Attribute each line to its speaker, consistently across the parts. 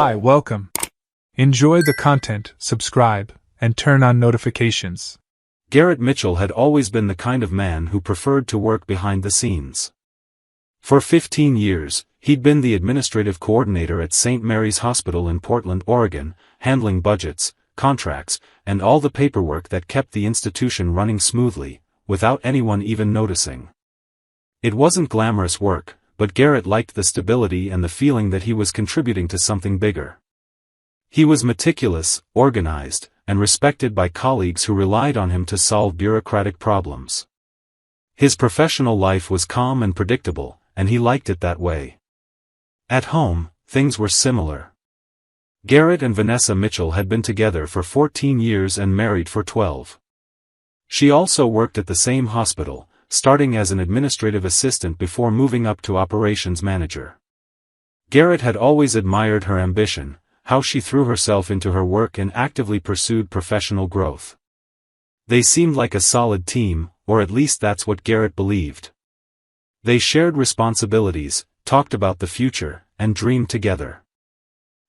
Speaker 1: Hi, welcome. Enjoy the content, subscribe, and turn on notifications.
Speaker 2: Garrett Mitchell had always been the kind of man who preferred to work behind the scenes. For 15 years, he'd been the administrative coordinator at St. Mary's Hospital in Portland, Oregon, handling budgets, contracts, and all the paperwork that kept the institution running smoothly, without anyone even noticing. It wasn't glamorous work, but Garrett liked the stability and the feeling that he was contributing to something bigger. He was meticulous, organized, and respected by colleagues who relied on him to solve bureaucratic problems. His professional life was calm and predictable, and he liked it that way. At home, things were similar. Garrett and Vanessa Mitchell had been together for 14 years and married for 12. She also worked at the same hospital, starting as an administrative assistant before moving up to operations manager. Garrett had always admired her ambition, how she threw herself into her work and actively pursued professional growth. They seemed like a solid team, or at least that's what Garrett believed. They shared responsibilities, talked about the future, and dreamed together.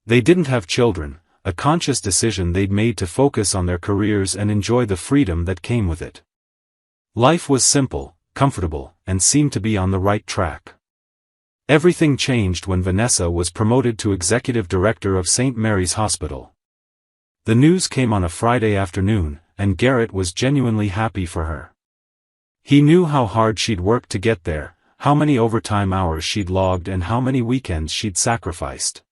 Speaker 2: They didn't have children, a conscious decision they'd made to focus on their careers and enjoy the freedom that came with it. Life was simple, comfortable, and seemed to be on the right track. Everything changed when Vanessa was promoted to executive director of St. Mary's Hospital. The news came on a Friday afternoon, and Garrett was genuinely happy for her. He knew how hard she'd worked to get there, how many overtime hours she'd logged and how many weekends she'd sacrificed.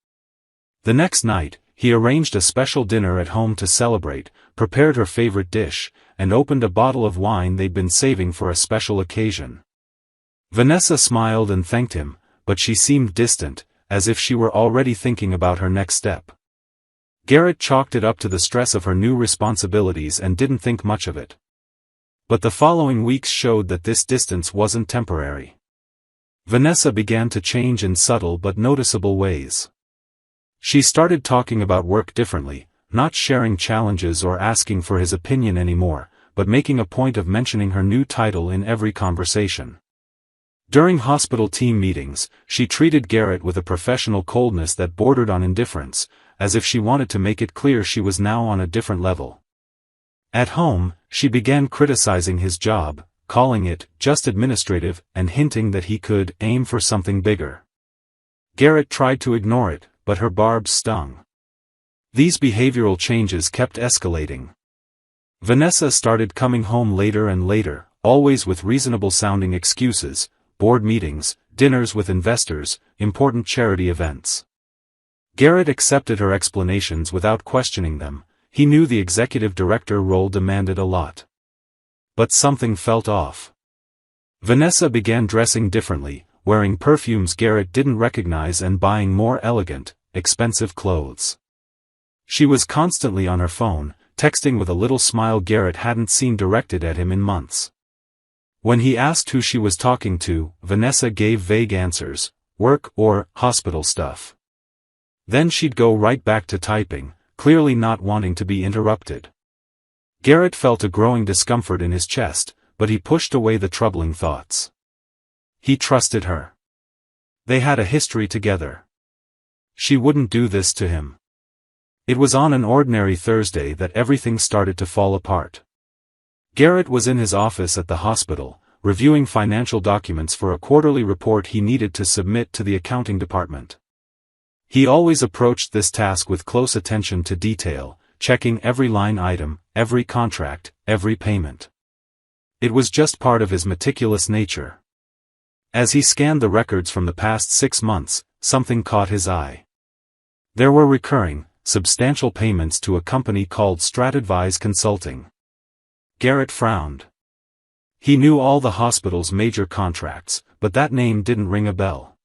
Speaker 2: The next night, he arranged a special dinner at home to celebrate, prepared her favorite dish, and opened a bottle of wine they'd been saving for a special occasion. Vanessa smiled and thanked him, but she seemed distant, as if she were already thinking about her next step. Garrett chalked it up to the stress of her new responsibilities and didn't think much of it. But the following weeks showed that this distance wasn't temporary. Vanessa began to change in subtle but noticeable ways. She started talking about work differently, not sharing challenges or asking for his opinion anymore, but making a point of mentioning her new title in every conversation. During hospital team meetings, she treated Garrett with a professional coldness that bordered on indifference, as if she wanted to make it clear she was now on a different level. At home, she began criticizing his job, calling it just administrative and hinting that he could aim for something bigger. Garrett tried to ignore it, but her barbs stung. These behavioral changes kept escalating. Vanessa started coming home later and later, always with reasonable-sounding excuses: board meetings, dinners with investors, important charity events. Garrett accepted her explanations without questioning them. He knew the executive director role demanded a lot. But something felt off. Vanessa began dressing differently, wearing perfumes Garrett didn't recognize and buying more elegant, expensive clothes. She was constantly on her phone, texting with a little smile Garrett hadn't seen directed at him in months. When he asked who she was talking to, Vanessa gave vague answers: work or hospital stuff. Then she'd go right back to typing, clearly not wanting to be interrupted. Garrett felt a growing discomfort in his chest, but he pushed away the troubling thoughts. He trusted her. They had a history together. She wouldn't do this to him. It was on an ordinary Thursday that everything started to fall apart. Garrett was in his office at the hospital, reviewing financial documents for a quarterly report he needed to submit to the accounting department. He always approached this task with close attention to detail, checking every line item, every contract, every payment. It was just part of his meticulous nature. As he scanned the records from the past 6 months, something caught his eye. There were recurring, substantial payments to a company called Stratadvise Consulting. Garrett frowned. He knew all the hospital's major contracts, but that name didn't ring a bell.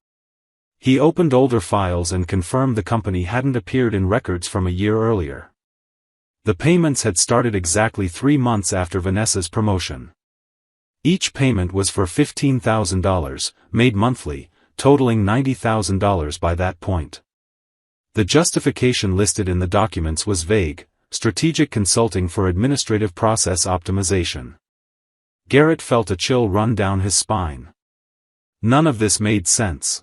Speaker 2: He opened older files and confirmed the company hadn't appeared in records from a year earlier. The payments had started exactly 3 months after Vanessa's promotion. Each payment was for $15,000, made monthly, totaling $90,000 by that point. The justification listed in the documents was vague: strategic consulting for administrative process optimization. Garrett felt a chill run down his spine. None of this made sense.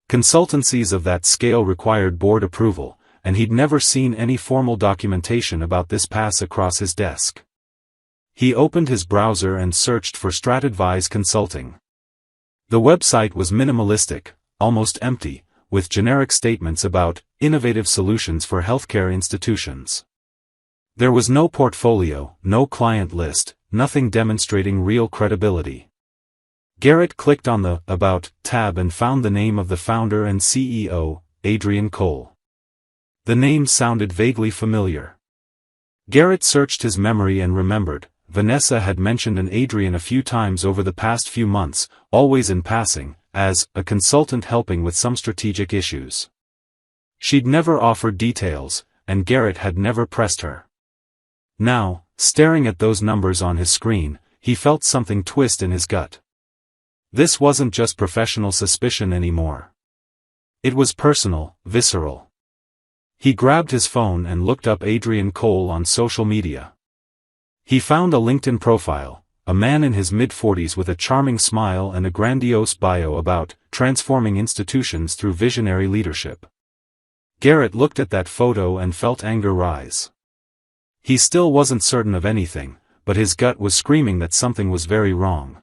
Speaker 2: Consultancies of that scale required board approval, and he'd never seen any formal documentation about this pass across his desk. He opened his browser and searched for StratAdvise Consulting. The website was minimalistic, almost empty, with generic statements about innovative solutions for healthcare institutions. There was no portfolio, no client list, nothing demonstrating real credibility. Garrett clicked on the About tab and found the name of the founder and CEO, Adrian Cole. The name sounded vaguely familiar. Garrett searched his memory and remembered, Vanessa had mentioned an Adrian a few times over the past few months, always in passing, as a consultant helping with some strategic issues. She'd never offered details, and Garrett had never pressed her. Now, staring at those numbers on his screen, he felt something twist in his gut. This wasn't just professional suspicion anymore. It was personal, visceral. He grabbed his phone and looked up Adrian Cole on social media. He found a LinkedIn profile, a man in his mid-40s with a charming smile and a grandiose bio about transforming institutions through visionary leadership. Garrett looked at that photo and felt anger rise. He still wasn't certain of anything, but his gut was screaming that something was very wrong.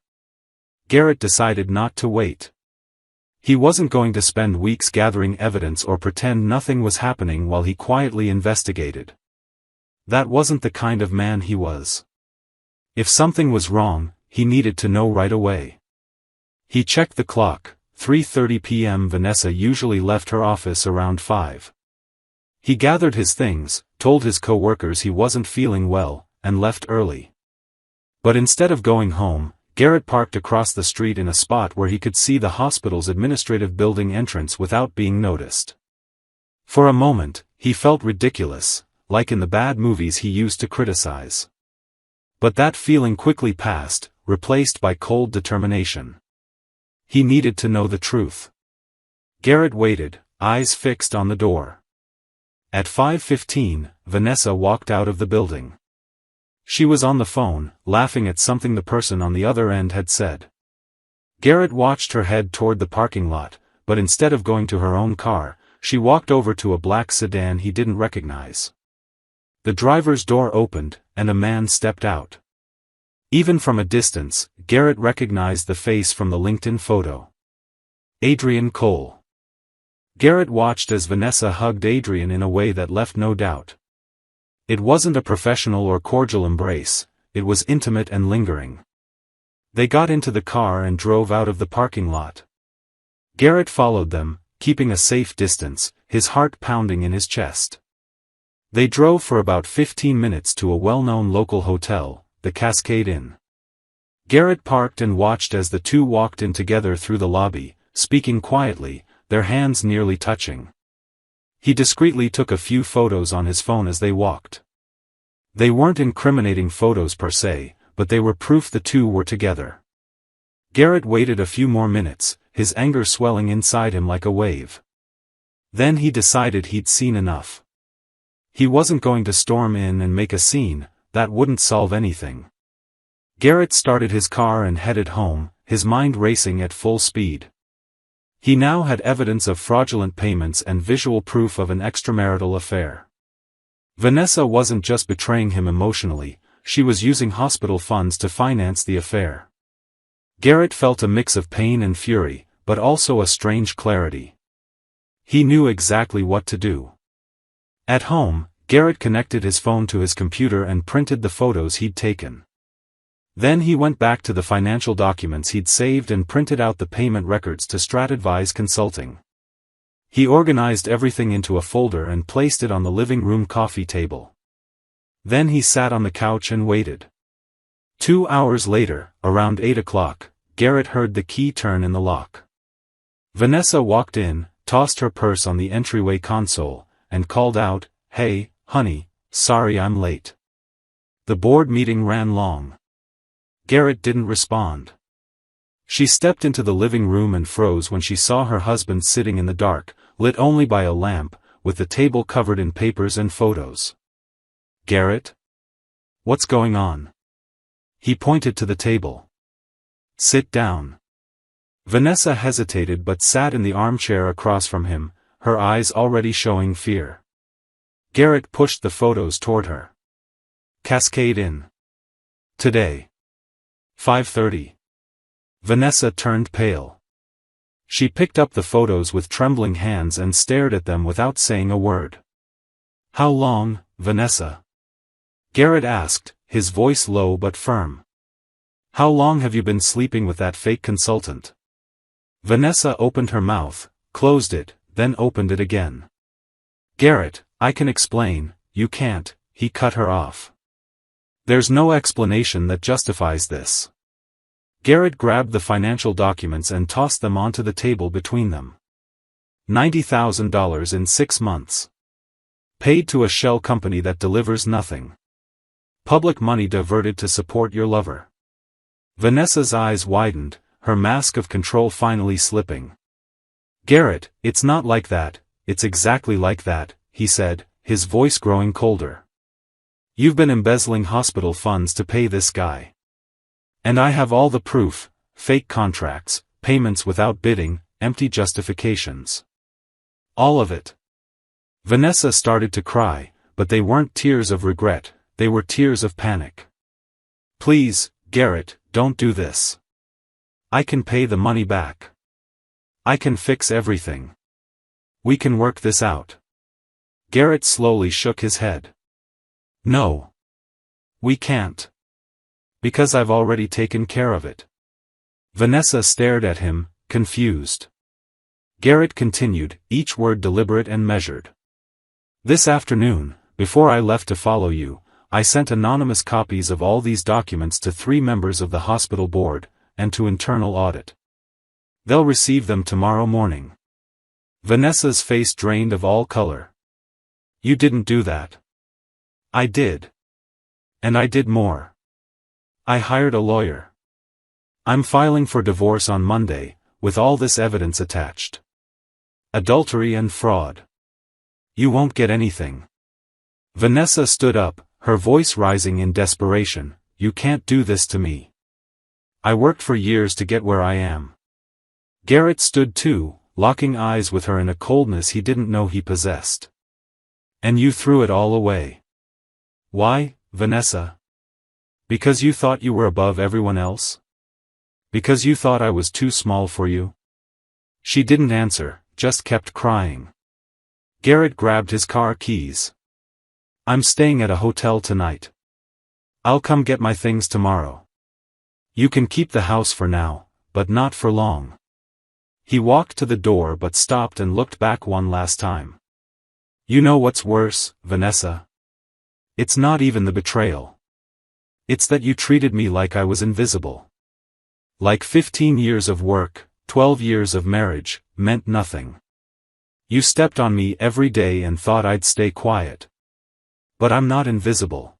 Speaker 2: Garrett decided not to wait. He wasn't going to spend weeks gathering evidence or pretend nothing was happening while he quietly investigated. That wasn't the kind of man he was. If something was wrong, he needed to know right away. He checked the clock, 3:30 p.m. Vanessa usually left her office around 5. He gathered his things, told his co-workers he wasn't feeling well, and left early. But instead of going home, Garrett parked across the street in a spot where he could see the hospital's administrative building entrance without being noticed. For a moment, he felt ridiculous, like in the bad movies he used to criticize. But that feeling quickly passed, replaced by cold determination. He needed to know the truth. Garrett waited, eyes fixed on the door. At 5:15, Vanessa walked out of the building. She was on the phone, laughing at something the person on the other end had said. Garrett watched her head toward the parking lot, but instead of going to her own car, she walked over to a black sedan he didn't recognize. The driver's door opened, and a man stepped out. Even from a distance, Garrett recognized the face from the LinkedIn photo. Adrian Cole. Garrett watched as Vanessa hugged Adrian in a way that left no doubt. It wasn't a professional or cordial embrace, it was intimate and lingering. They got into the car and drove out of the parking lot. Garrett followed them, keeping a safe distance, his heart pounding in his chest. They drove for about 15 minutes to a well-known local hotel, the Cascade Inn. Garrett parked and watched as the two walked in together through the lobby, speaking quietly, their hands nearly touching. He discreetly took a few photos on his phone as they walked. They weren't incriminating photos per se, but they were proof the two were together. Garrett waited a few more minutes, his anger swelling inside him like a wave. Then he decided he'd seen enough. He wasn't going to storm in and make a scene, that wouldn't solve anything. Garrett started his car and headed home, his mind racing at full speed. He now had evidence of fraudulent payments and visual proof of an extramarital affair. Vanessa wasn't just betraying him emotionally, she was using hospital funds to finance the affair. Garrett felt a mix of pain and fury, but also a strange clarity. He knew exactly what to do. At home, Garrett connected his phone to his computer and printed the photos he'd taken. Then he went back to the financial documents he'd saved and printed out the payment records to StratAdvise Consulting. He organized everything into a folder and placed it on the living room coffee table. Then he sat on the couch and waited. 2 hours later, around 8 o'clock, Garrett heard the key turn in the lock. Vanessa walked in, tossed her purse on the entryway console, and called out, "Hey, honey, sorry I'm late." The board meeting ran long. Garrett didn't respond. She stepped into the living room and froze when she saw her husband sitting in the dark, lit only by a lamp, with the table covered in papers and photos. "Garrett? What's going on?" He pointed to the table. "Sit down." Vanessa hesitated but sat in the armchair across from him, her eyes already showing fear. Garrett pushed the photos toward her. Cascade in. Today. 5:30. Vanessa turned pale. She picked up the photos with trembling hands and stared at them without saying a word. How long, Vanessa? Garrett asked, his voice low but firm. How long have you been sleeping with that fake consultant? Vanessa opened her mouth, closed it, then opened it again. Garrett, I can explain, you can't, he cut her off. There's no explanation that justifies this. Garrett grabbed the financial documents and tossed them onto the table between them. $90,000 in 6 months. Paid to a shell company that delivers nothing. Public money diverted to support your lover. Vanessa's eyes widened, her mask of control finally slipping. Garrett, it's not like that, it's exactly like that, he said, his voice growing colder. You've been embezzling hospital funds to pay this guy. And I have all the proof, fake contracts, payments without bidding, empty justifications. All of it. Vanessa started to cry, but they weren't tears of regret, they were tears of panic. Please, Garrett, don't do this. I can pay the money back. I can fix everything. We can work this out. Garrett slowly shook his head. No. We can't. Because I've already taken care of it. Vanessa stared at him, confused. Garrett continued, each word deliberate and measured. This afternoon, before I left to follow you, I sent anonymous copies of all these documents to 3 members of the hospital board, and to internal audit. They'll receive them tomorrow morning. Vanessa's face drained of all color. You didn't do that. I did. And I did more. I hired a lawyer. I'm filing for divorce on Monday, with all this evidence attached. Adultery and fraud. You won't get anything. Vanessa stood up, her voice rising in desperation. You can't do this to me. I worked for years to get where I am. Garrett stood too, locking eyes with her in a coldness he didn't know he possessed. And you threw it all away. Why, Vanessa? Because you thought you were above everyone else? Because you thought I was too small for you? She didn't answer, just kept crying. Garrett grabbed his car keys. I'm staying at a hotel tonight. I'll come get my things tomorrow. You can keep the house for now, but not for long. He walked to the door but stopped and looked back one last time. You know what's worse, Vanessa? It's not even the betrayal. It's that you treated me like I was invisible. Like 15 years of work, 12 years of marriage, meant nothing. You stepped on me every day and thought I'd stay quiet. But I'm not invisible.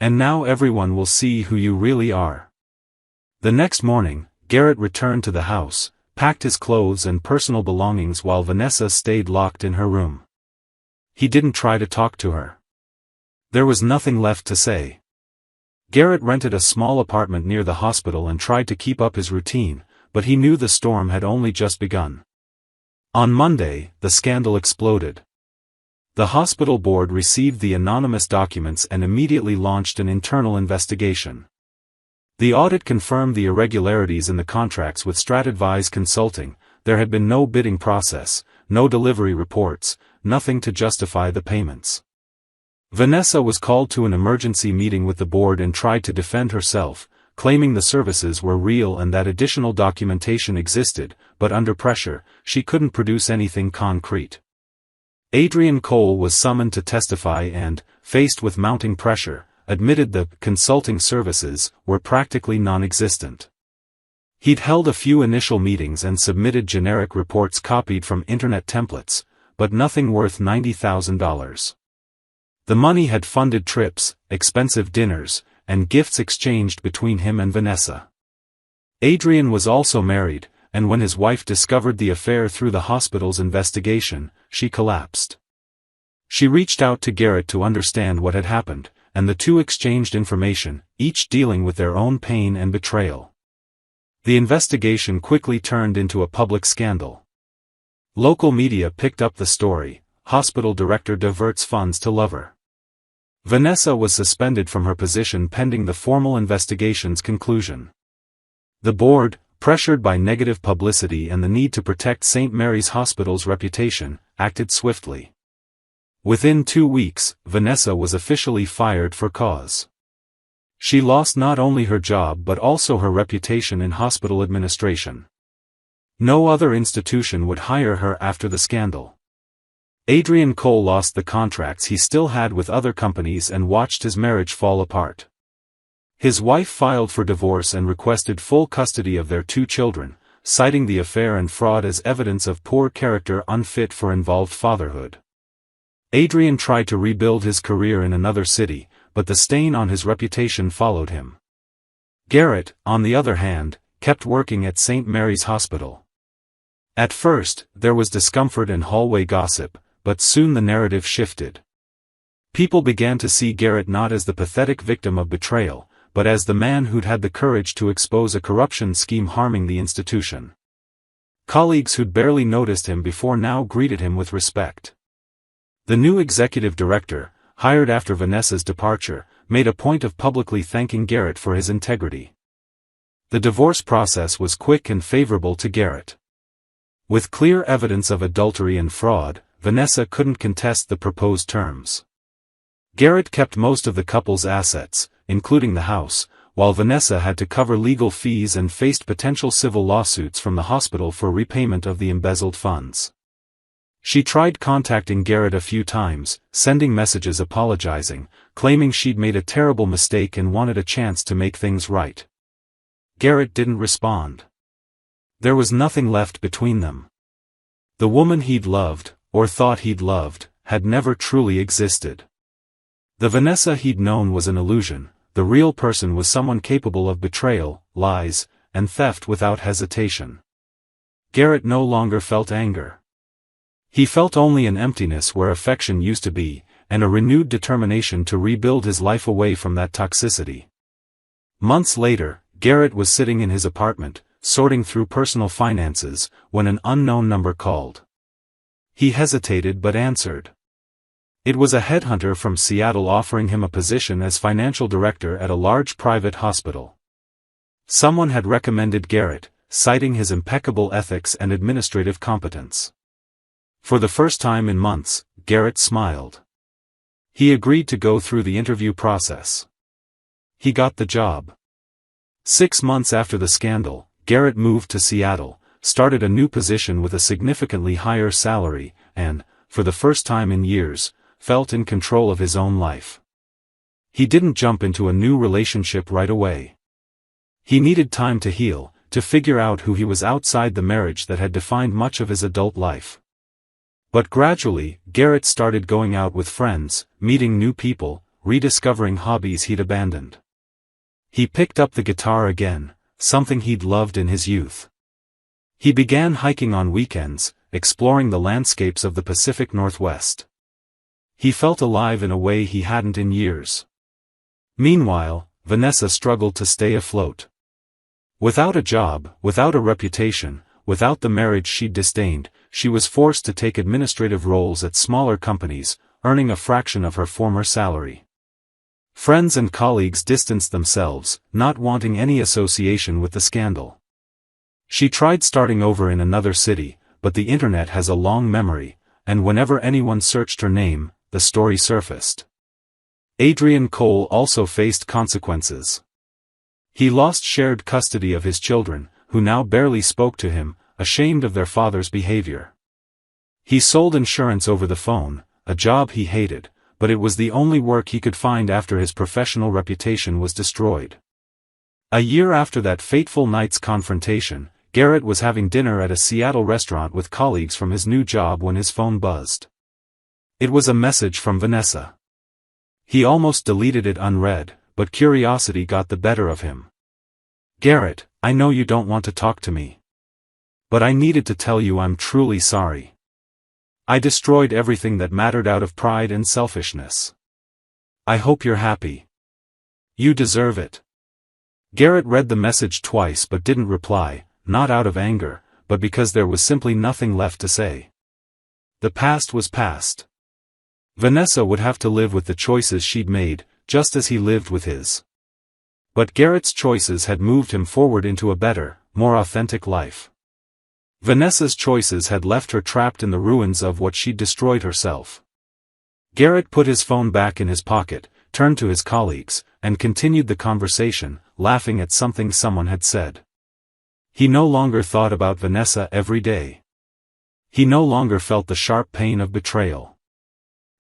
Speaker 2: And now everyone will see who you really are. The next morning, Garrett returned to the house, packed his clothes and personal belongings while Vanessa stayed locked in her room. He didn't try to talk to her. There was nothing left to say. Garrett rented a small apartment near the hospital and tried to keep up his routine, but he knew the storm had only just begun. On Monday, the scandal exploded. The hospital board received the anonymous documents and immediately launched an internal investigation. The audit confirmed the irregularities in the contracts with Stratadvise Consulting. There had been no bidding process, no delivery reports, nothing to justify the payments. Vanessa was called to an emergency meeting with the board and tried to defend herself, claiming the services were real and that additional documentation existed, but under pressure, she couldn't produce anything concrete. Adrian Cole was summoned to testify and, faced with mounting pressure, admitted the consulting services were practically non-existent. He'd held a few initial meetings and submitted generic reports copied from internet templates, but nothing worth $90,000. The money had funded trips, expensive dinners, and gifts exchanged between him and Vanessa. Adrian was also married, and when his wife discovered the affair through the hospital's investigation, she collapsed. She reached out to Garrett to understand what had happened, and the two exchanged information, each dealing with their own pain and betrayal. The investigation quickly turned into a public scandal. Local media picked up the story. Hospital director diverts funds to lover. Vanessa was suspended from her position pending the formal investigation's conclusion. The board, pressured by negative publicity and the need to protect St. Mary's Hospital's reputation, acted swiftly. Within 2 weeks, Vanessa was officially fired for cause. She lost not only her job but also her reputation in hospital administration. No other institution would hire her after the scandal. Adrian Cole lost the contracts he still had with other companies and watched his marriage fall apart. His wife filed for divorce and requested full custody of their 2 children, citing the affair and fraud as evidence of poor character unfit for involved fatherhood. Adrian tried to rebuild his career in another city, but the stain on his reputation followed him. Garrett, on the other hand, kept working at St. Mary's Hospital. At first, there was discomfort and hallway gossip, but soon the narrative shifted. People began to see Garrett not as the pathetic victim of betrayal, but as the man who'd had the courage to expose a corruption scheme harming the institution. Colleagues who'd barely noticed him before now greeted him with respect. The new executive director, hired after Vanessa's departure, made a point of publicly thanking Garrett for his integrity. The divorce process was quick and favorable to Garrett. With clear evidence of adultery and fraud, Vanessa couldn't contest the proposed terms. Garrett kept most of the couple's assets, including the house, while Vanessa had to cover legal fees and faced potential civil lawsuits from the hospital for repayment of the embezzled funds. She tried contacting Garrett a few times, sending messages apologizing, claiming she'd made a terrible mistake and wanted a chance to make things right. Garrett didn't respond. There was nothing left between them. The woman he'd loved, or thought he'd loved, had never truly existed. The Vanessa he'd known was an illusion. The real person was someone capable of betrayal, lies, and theft without hesitation. Garrett no longer felt anger. He felt only an emptiness where affection used to be, and a renewed determination to rebuild his life away from that toxicity. Months later, Garrett was sitting in his apartment, sorting through personal finances, when an unknown number called. He hesitated but answered. It was a headhunter from Seattle offering him a position as financial director at a large private hospital. Someone had recommended Garrett, citing his impeccable ethics and administrative competence. For the first time in months, Garrett smiled. He agreed to go through the interview process. He got the job. 6 months after the scandal, Garrett moved to Seattle, started a new position with a significantly higher salary, and, for the first time in years, felt in control of his own life. He didn't jump into a new relationship right away. He needed time to heal, to figure out who he was outside the marriage that had defined much of his adult life. But gradually, Garrett started going out with friends, meeting new people, rediscovering hobbies he'd abandoned. He picked up the guitar again, something he'd loved in his youth. He began hiking on weekends, exploring the landscapes of the Pacific Northwest. He felt alive in a way he hadn't in years. Meanwhile, Vanessa struggled to stay afloat. Without a job, without a reputation, without the marriage she'd disdained, she was forced to take administrative roles at smaller companies, earning a fraction of her former salary. Friends and colleagues distanced themselves, not wanting any association with the scandal. She tried starting over in another city, but the internet has a long memory, and whenever anyone searched her name, the story surfaced. Adrian Cole also faced consequences. He lost shared custody of his children, who now barely spoke to him, ashamed of their father's behavior. He sold insurance over the phone, a job he hated, but it was the only work he could find after his professional reputation was destroyed. A year after that fateful night's confrontation, Garrett was having dinner at a Seattle restaurant with colleagues from his new job when his phone buzzed. It was a message from Vanessa. He almost deleted it unread, but curiosity got the better of him. "Garrett, I know you don't want to talk to me. But I needed to tell you I'm truly sorry. I destroyed everything that mattered out of pride and selfishness. I hope you're happy. You deserve it." Garrett read the message twice but didn't reply, not out of anger, but because there was simply nothing left to say. The past was past. Vanessa would have to live with the choices she'd made, just as he lived with his. But Garrett's choices had moved him forward into a better, more authentic life. Vanessa's choices had left her trapped in the ruins of what she'd destroyed herself. Garrett put his phone back in his pocket, turned to his colleagues, and continued the conversation, laughing at something someone had said. He no longer thought about Vanessa every day. He no longer felt the sharp pain of betrayal.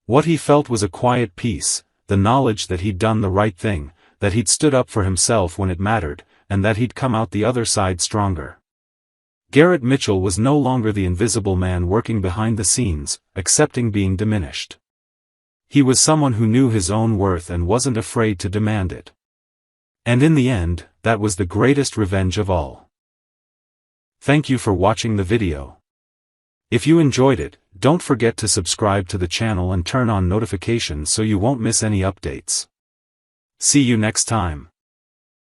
Speaker 2: What he felt was a quiet peace, the knowledge that he'd done the right thing, that he'd stood up for himself when it mattered, and that he'd come out the other side stronger. Garrett Mitchell was no longer the invisible man working behind the scenes, accepting being diminished. He was someone who knew his own worth and wasn't afraid to demand it. And in the end, that was the greatest revenge of all. Thank you for watching the video. If you enjoyed it, don't forget to subscribe to the channel and turn on notifications so you won't miss any updates. See you next time.